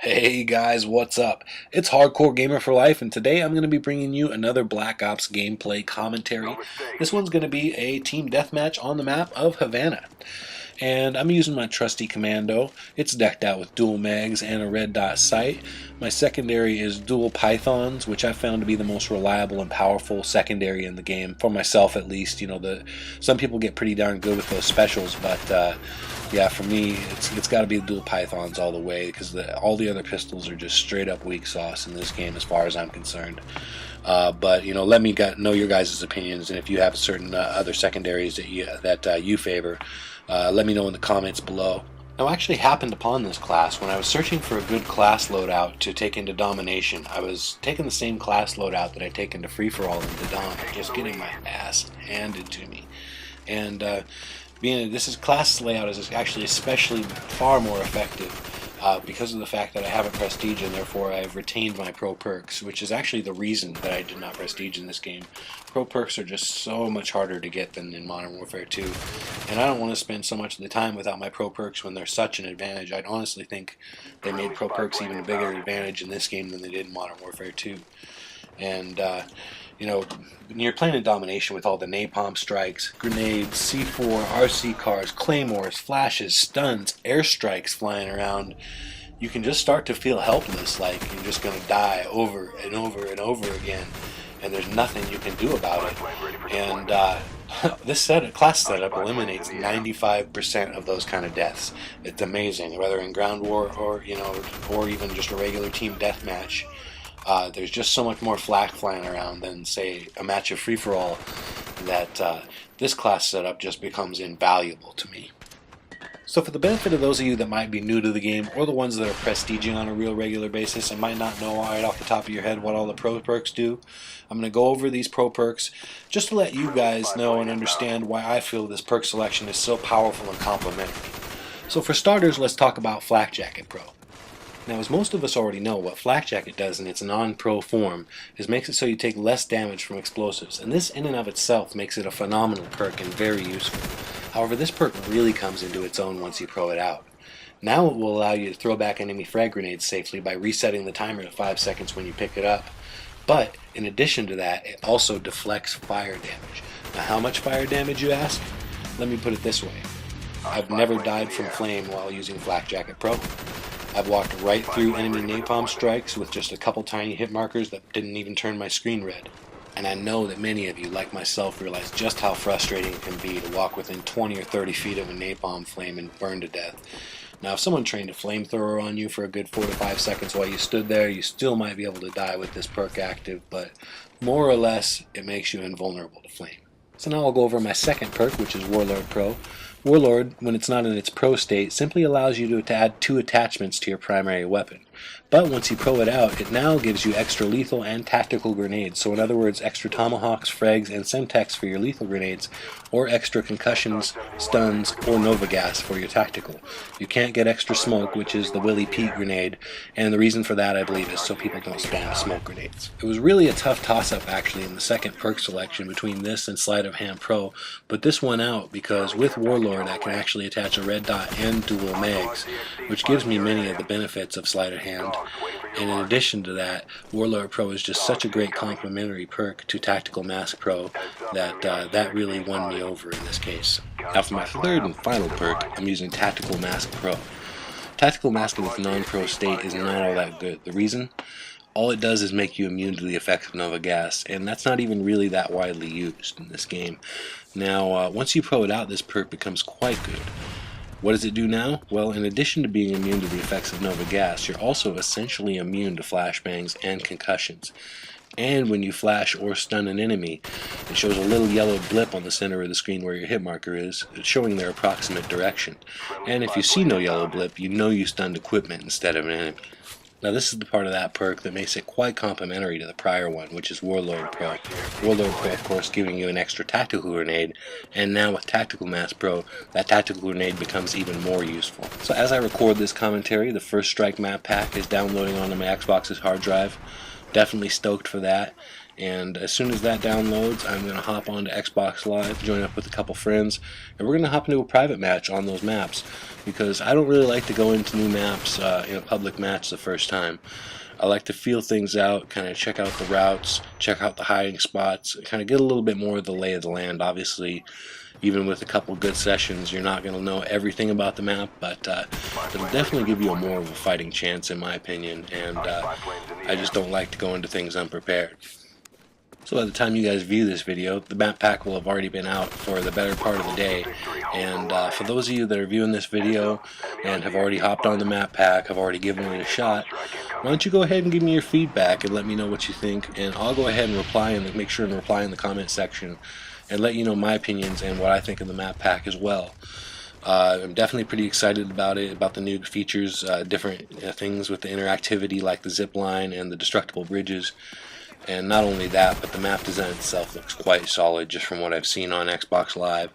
Hey guys, what's up? It's Hardcore Gamer for Life, and today I'm going to be bringing you another Black Ops gameplay commentary. This one's going to be a team deathmatch on the map of Havana. And I'm using my trusty Commando. It's decked out with dual mags and a red dot sight. My secondary is dual Pythons, which I found to be the most reliable and powerful secondary in the game, for myself at least. You know, some people get pretty darn good with those specials, but yeah, for me, it's got to be the dual Pythons all the way, because all the other pistols are just straight up weak sauce in this game as far as I'm concerned. But you know, let me know your guys' opinions, and if you have certain other secondaries that you favor, let me know in the comments below. Now, I actually happened upon this class when I was searching for a good class loadout to take into Domination. I was taking the same class loadout that I take into Free-for-All into Dom, just getting my ass handed to me. And this class layout is actually especially far more effective because of the fact that I haven't prestige, and therefore I've retained my pro perks, which is actually the reason that I did not prestige in this game. Pro perks are just so much harder to get than in Modern Warfare 2, and I don't want to spend so much of the time without my pro perks when they're such an advantage. I'd honestly think they made pro perks even a bigger advantage in this game than they did in Modern Warfare 2. And you know, when you're playing in Domination with all the napalm strikes, grenades, C4, RC cars, claymores, flashes, stuns, airstrikes flying around, you can just start to feel helpless, like you're just going to die over and over and over again, and there's nothing you can do about it. And this class setup eliminates 95% of those kind of deaths. It's amazing, whether in ground war or or even just a regular team deathmatch. There's just so much more flak flying around than, say, a match of free-for-all, that this class setup just becomes invaluable to me. So for the benefit of those of you that might be new to the game, or the ones that are prestiging on a real regular basis and might not know right off the top of your head what all the pro perks do, I'm going to go over these pro perks just to let you guys know and understand why I feel this perk selection is so powerful and complementary. So for starters, let's talk about Flak Jacket Pro. Now, as most of us already know, what Flak Jacket does in its non-pro form is makes it so you take less damage from explosives, and this in and of itself makes it a phenomenal perk and very useful. However, this perk really comes into its own once you pro it out. Now it will allow you to throw back enemy frag grenades safely by resetting the timer to 5 seconds when you pick it up. But, in addition to that, it also deflects fire damage. Now, how much fire damage, you ask? Let me put it this way. I've never died from flame while using Flak Jacket Pro. I've walked right through enemy napalm strikes with just a couple tiny hit markers that didn't even turn my screen red. And I know that many of you, like myself, realize just how frustrating it can be to walk within 20 or 30 feet of a napalm flame and burn to death. Now, if someone trained a flamethrower on you for a good 4 to 5 seconds while you stood there, you still might be able to die with this perk active, but more or less, it makes you invulnerable to flame. So now I'll go over my second perk, which is Warlord Pro. Warlord, when it's not in its pro state, simply allows you to add 2 attachments to your primary weapon. But once you pro it out, it now gives you extra lethal and tactical grenades. So in other words, extra tomahawks, frags, and semtex for your lethal grenades, or extra concussions, stuns, or nova gas for your tactical. You can't get extra smoke, which is the Willie Pete grenade, and the reason for that, I believe, is so people don't spam smoke grenades. It was really a tough toss-up, actually, in the second perk selection between this and Sleight of Hand Pro, but this won out because with Warlord I can actually attach a red dot and dual mags, which gives me many of the benefits of Sleight of Hand. And in addition to that, Warlord Pro is just such a great complementary perk to Tactical Mask Pro that that really won me over in this case. Now for my third and final perk, I'm using Tactical Mask Pro. Tactical Mask in its non-pro state is not all that good. The reason? All it does is make you immune to the effects of Nova Gas, and that's not even really that widely used in this game. Now, once you pro it out, this perk becomes quite good. What does it do now? Well, in addition to being immune to the effects of Nova Gas, you're also essentially immune to flashbangs and concussions. And when you flash or stun an enemy, it shows a little yellow blip on the center of the screen where your hit marker is, showing their approximate direction. And if you see no yellow blip, you know you stunned equipment instead of an enemy. Now this is the part of that perk that makes it quite complementary to the prior one, which is Warlord Pro. Warlord Pro, of course, giving you an extra tactical grenade, and now with Tactical Mask Pro, that tactical grenade becomes even more useful. So as I record this commentary, the First Strike map pack is downloading onto my Xbox's hard drive. Definitely stoked for that. And as soon as that downloads, I'm going to hop on to Xbox Live, join up with a couple friends, and we're going to hop into a private match on those maps, because I don't really like to go into new maps in a public match the first time. I like to feel things out, kind of check out the routes, check out the hiding spots, kind of get a little bit more of the lay of the land. Obviously, even with a couple good sessions, you're not going to know everything about the map, but it'll definitely give you more of a fighting chance, in my opinion, and I just don't like to go into things unprepared. So by the time you guys view this video, the map pack will have already been out for the better part of the day. And for those of you that are viewing this video and have already hopped on the map pack, have already given it a shot, why don't you go ahead and give me your feedback and let me know what you think, and I'll go ahead and reply, and make sure and reply in the comment section and let you know my opinions and what I think of the map pack as well. I'm definitely pretty excited about it, about the new features, different things with the interactivity like the zip line and the destructible bridges. And not only that, but the map design itself looks quite solid just from what I've seen on Xbox Live.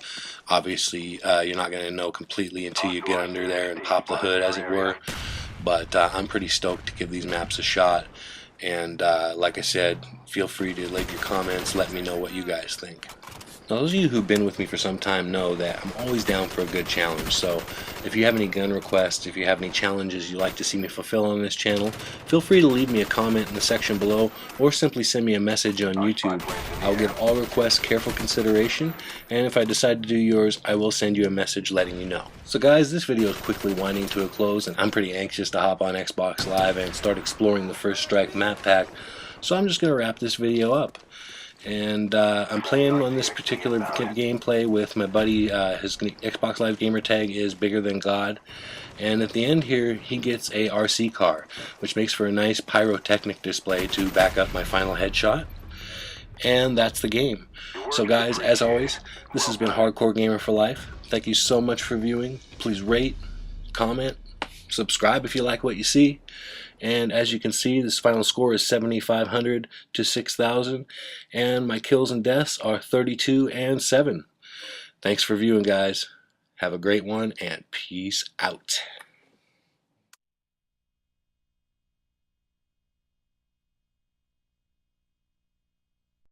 Obviously, you're not going to know completely until you get under there and pop the hood, as it were. But I'm pretty stoked to give these maps a shot. And like I said, feel free to leave your comments, let me know what you guys think. Now, those of you who've been with me for some time know that I'm always down for a good challenge, so if you have any gun requests, if you have any challenges you'd like to see me fulfill on this channel, feel free to leave me a comment in the section below, or simply send me a message on YouTube. I'll give all requests careful consideration, and if I decide to do yours, I will send you a message letting you know. So guys, this video is quickly winding to a close, and I'm pretty anxious to hop on Xbox Live and start exploring the First Strike map pack, so I'm just going to wrap this video up. And I'm playing on this particular gameplay with my buddy. His Xbox Live gamer tag is Bigger Than God, and at the end here he gets a RC car, which makes for a nice pyrotechnic display to back up my final headshot. And that's the game. So guys, as always, this has been Hardcore Gamer for Life. Thank you so much for viewing. Please rate, comment, subscribe if you like what you see. And as you can see, this final score is 7,500 to 6,000, and my kills and deaths are 32 and 7. Thanks for viewing, guys. Have a great one, and peace out.